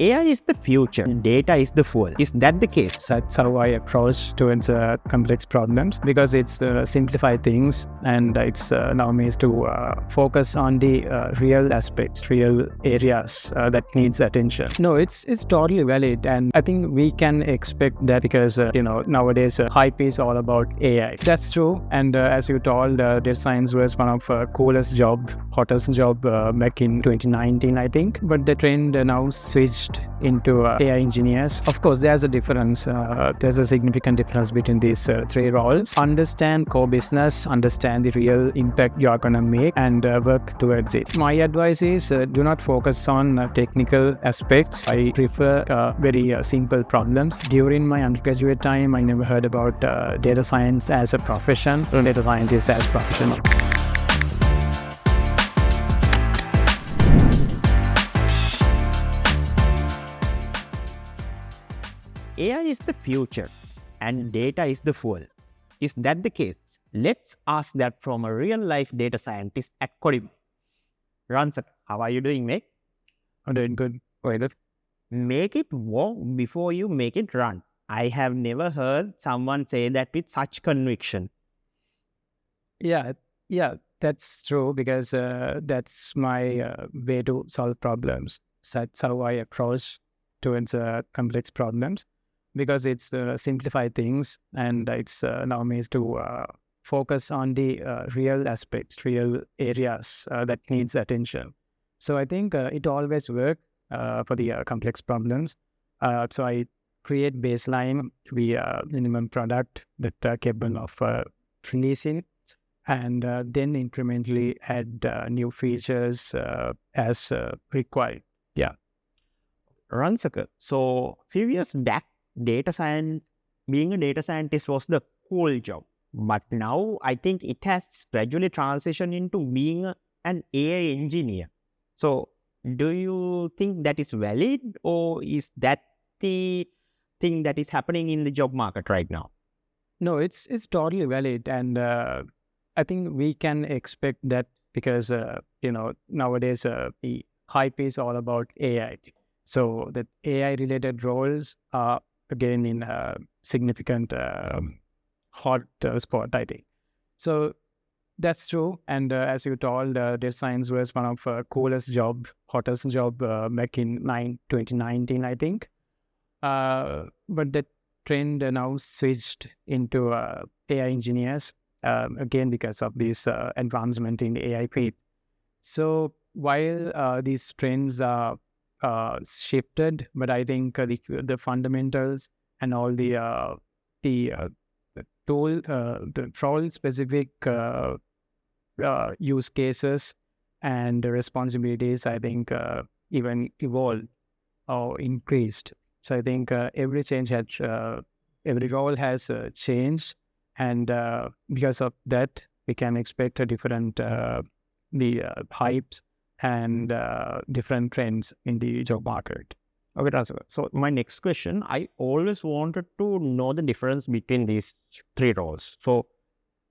AI is the future, data is the fuel. Is that the case? That's how I approach towards complex problems, because it's simplify things, and it's now means to focus on the real aspects, real areas that needs attention. No, it's totally valid, and I think we can expect that because nowadays hype is all about AI. That's true, and as you told, data science was one of coolest job, hottest job back in 2019, I think. But the trend now switched into AI engineers. Of course, there's a difference. There's a significant difference between these three roles. Understand core business, understand the real impact you are going to make, and work towards it. My advice is do not focus on technical aspects. I prefer very simple problems. During my undergraduate time, I never heard about data science as a profession, or data scientist as a profession. AI is the future and data is the fuel. Is that the case? Let's ask that from a real-life data scientist at Codimite. Ransaka, how are you doing, mate? I'm doing good. Make it walk before you make it run. I have never heard someone say that with such conviction. Yeah, that's true, because that's my way to solve problems. That's how I approach towards complex problems, because it's simplify things, and it's now means to focus on the real aspects, real areas that needs attention. So I think it always works for the complex problems. So I create baseline to be a minimum product that capable of releasing, and then incrementally add new features as required. Yeah. Ransaka, so few years back, being a data scientist was the cool job. But now I think it has gradually transitioned into being an AI engineer. So do you think that is valid, or is that the thing that is happening in the job market right now? No, it's totally valid, and I think we can expect that because nowadays the hype is all about AI. So the AI related roles are again in a significant hot spot, I think. So that's true, and as you told, data science was one of coolest job, hottest job back in 2019, I think. But the trend now switched into AI engineers again because of this advancement in AI field. So while these trends are shifted, but I think the fundamentals and all the role specific use cases and the responsibilities, I think even evolved or increased. So I think every role has changed, and because of that, we can expect a different hypes and different trends in the job market. Okay, Ransaka. So my next question, I always wanted to know the difference between these three roles. So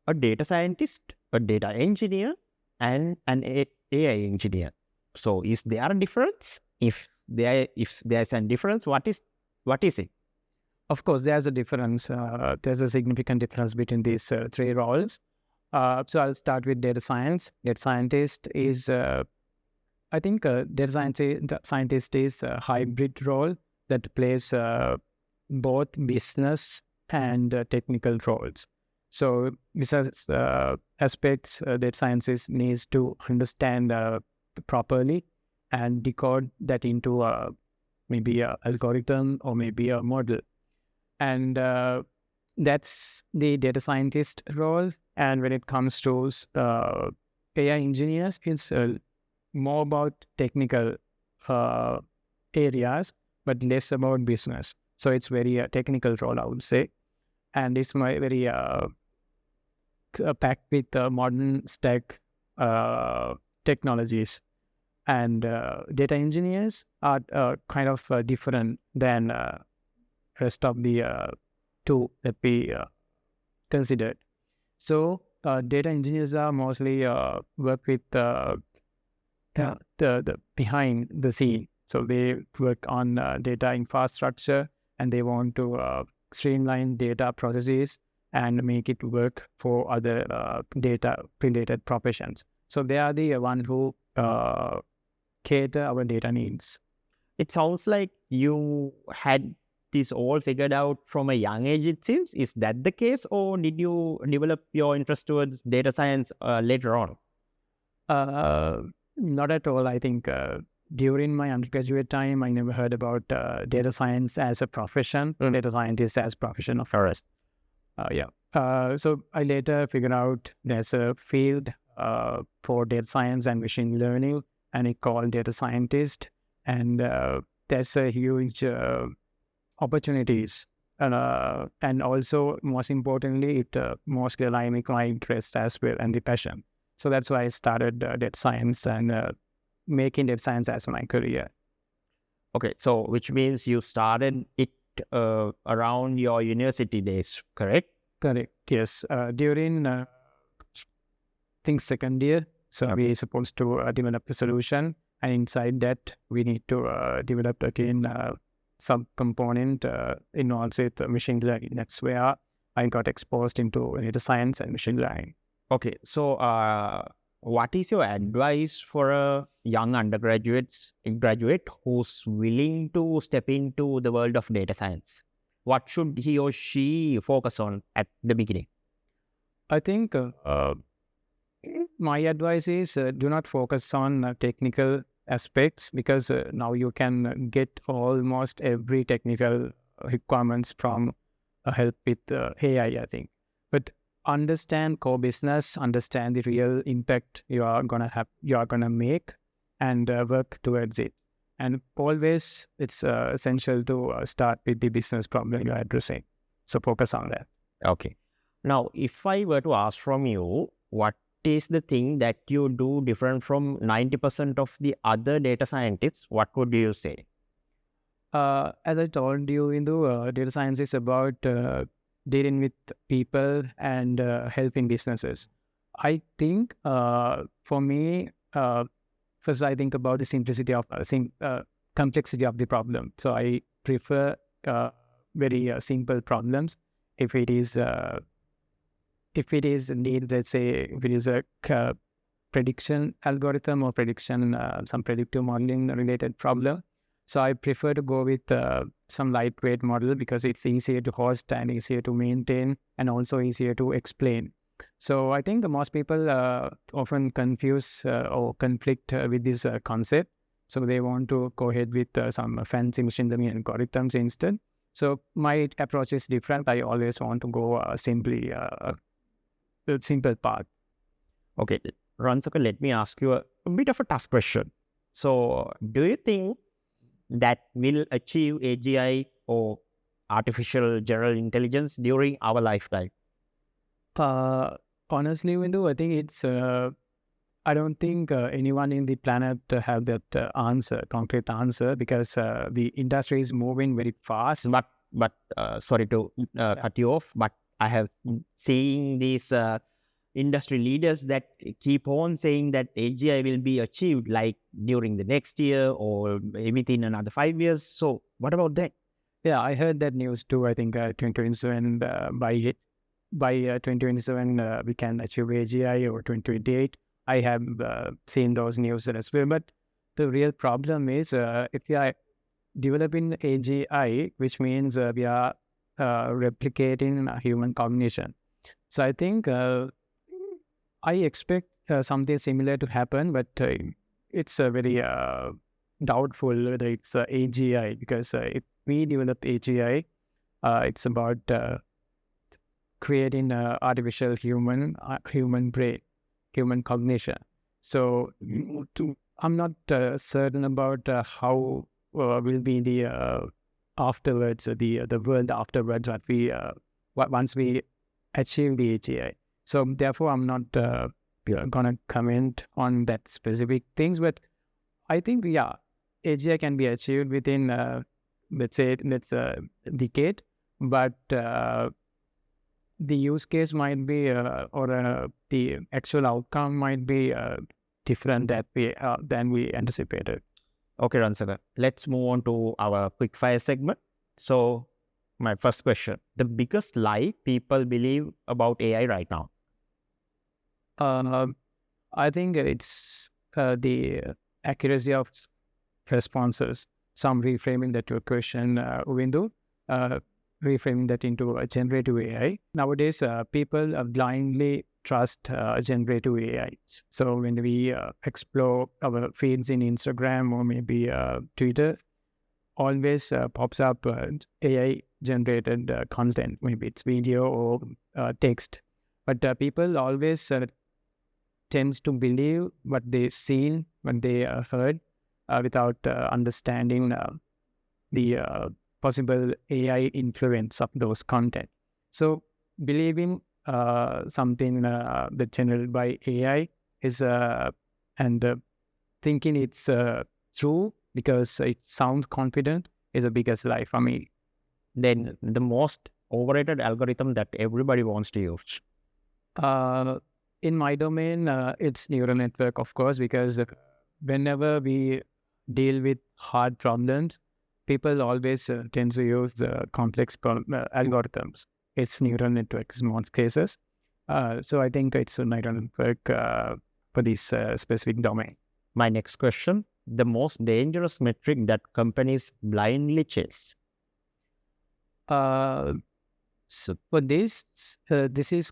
a data scientist, a data engineer, and an AI engineer. So is there a difference? If there's a difference, what is it? Of course, there's a difference. There's a significant difference between these three roles. So I'll start with data science. Data scientist is, I think, data scientist is a hybrid role that plays both business and technical roles. So business aspects, data scientist needs to understand properly and decode that into maybe an algorithm or maybe a model. And that's the data scientist role. And when it comes to AI engineers, it's more about technical areas, but less about business. So it's very technical role, I would say. And it's very packed with modern stack technologies. And data engineers are kind of different than rest of the two that we considered. So data engineers are mostly work with the behind the scene. So they work on data infrastructure, and they want to streamline data processes and make it work for other data-related professions. So they are the one who cater our data needs. It sounds like you had this all figured out from a young age, it seems. Is that the case, or did you develop your interest towards data science later on? Not at all. I think during my undergraduate time, I never heard about data science as a profession, data scientist as profession of ours. So I later figured out there's a field for data science and machine learning, and it called data scientist. And there's a huge opportunities. And also, most importantly, it mostly aligned with my interest as well and the passion. So that's why I started data science and making data science as my career. Okay, so which means you started it around your university days, correct? Correct, yes. During, I think, second year, so we're supposed to develop a solution. And inside that, we need to develop again some component involved with machine learning. That's where I got exposed into data science and machine learning. Okay, so what is your advice for a young graduate who's willing to step into the world of data science? What should he or she focus on at the beginning? I think my advice is do not focus on technical aspects, because now you can get almost every technical requirements from help with AI, I think. But understand core business, understand the real impact you are gonna make, and work towards it. And always, it's essential to start with the business problem you're addressing. So focus on that. Okay. Now, if I were to ask from you, what is the thing that you do different from 90% of the other data scientists, what would you say? As I told you, data science is about dealing with people and helping businesses. I think for me, first I think about the simplicity of complexity of the problem. So I prefer very simple problems. If it is need, let's say, if it is a prediction algorithm or some predictive modeling related problem, so I prefer to go with some lightweight model, because it's easier to host and easier to maintain and also easier to explain. So I think most people often confuse or conflict with this concept. So they want to go ahead with some fancy machine learning algorithms instead. So my approach is different. I always want to go simply the simple path. Okay, Ransaka, let me ask you a bit of a tough question. So do you think that will achieve AGI or artificial general intelligence during our lifetime? Honestly, Windu, I think it's. I don't think anyone in the planet have that concrete answer, because the industry is moving very fast. But sorry to cut you off, but I have seen these industry leaders that keep on saying that AGI will be achieved like during the next year or within another 5 years. So what about that? Yeah, I heard that news too. I think 2027 by 2027 we can achieve AGI, or 2028. I have seen those news as well. But the real problem is if we are developing AGI, which means we are replicating human cognition. So I think I expect something similar to happen, but it's very doubtful whether it's AGI, because if we develop AGI, it's about creating artificial human brain, human cognition. So I'm not certain about how will be the afterwards, the world afterwards, once we achieve the AGI. So therefore, I'm not gonna comment on that specific things, but I think AGI can be achieved within let's a decade, but the use case might be or the actual outcome might be different than we anticipated. Okay, Ransaka, let's move on to our quickfire segment. So, my first question, the biggest lie people believe about AI right now? Uh, I think it's the accuracy of responses. Some reframing that to a question window, reframing that into a generative AI. Nowadays, people blindly trust generative AI. So when we explore our feeds in Instagram or maybe Twitter, always pops up AI generated content. Maybe it's video or text. But people always tends to believe what they seen, what they heard, without understanding the possible AI influence of those content. So believing something that's generated by AI is and thinking it's true because it sounds confident is the biggest lie for me. Then the most overrated algorithm that everybody wants to use. In my domain, it's neural network, of course, because whenever we deal with hard problems, people always tend to use the complex algorithms. It's neural networks in most cases. So I think it's a neural network for this specific domain. My next question, the most dangerous metric that companies blindly chase. So for this, this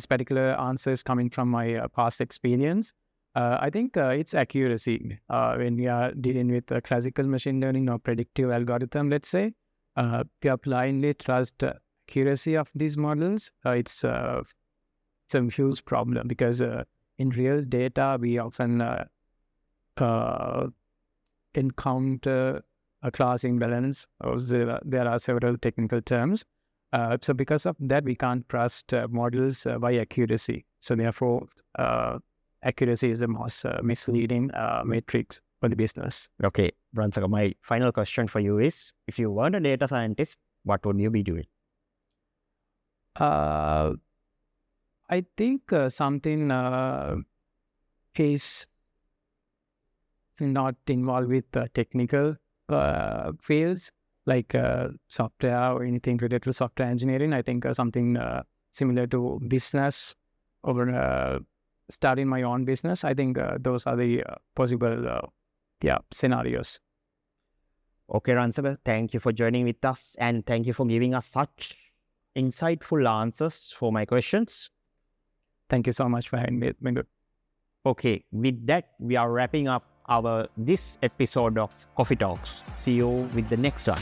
particular answer is coming from my past experience. I think it's accuracy. When we are dealing with classical machine learning or predictive algorithm, let's say, you blindly trust accuracy of these models. It's a huge problem because in real data, we often encounter a class imbalance, or there are several technical terms. So because of that, we can't trust models by accuracy. So therefore, accuracy is the most misleading matrix for the business. Okay, Ransaka, my final question for you is, if you weren't a data scientist, what would you be doing? I think something is not involved with technical fields like software or anything related to software engineering. I think something similar to business or starting my own business. I think those are the possible scenarios. Okay, Ransaka, thank you for joining with us and thank you for giving us such insightful answers for my questions. Thank you so much for having me. Okay, with that, we are wrapping up this episode of Coffee Talks. See you with the next one.